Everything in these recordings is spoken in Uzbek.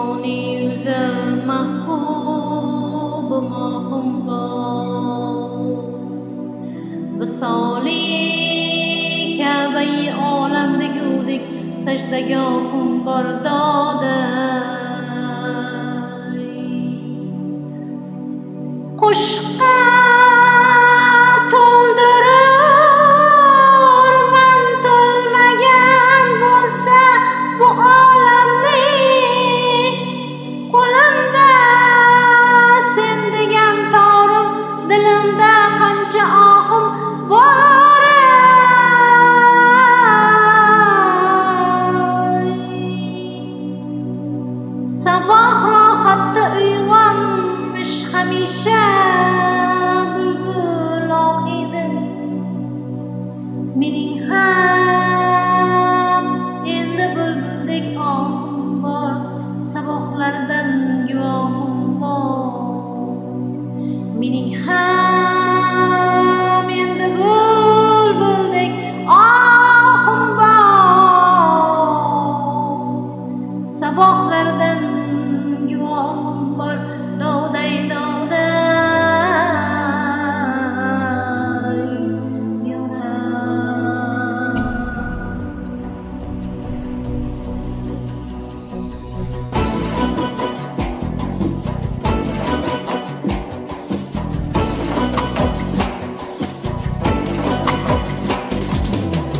Osmoni yuzi mahbubi mohim bor, visoli Ka'bai olam degudek sajdagohim bor doday. Qo'shiqqa to'ldirur man to'lmagan bo'lsa bu olamni, qo'limda sen degan torim, dilimda qancha ohim bor. Sabah rohatda uyg'onmish hamisha bulbul ohidi, mening ham endi bulbuldek ohim bor, sabohlardan guvohim bor. Mening ham endi bulbuldek ohim bor, sabohlardan guvohim bor. Dovday dovday yorar.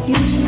You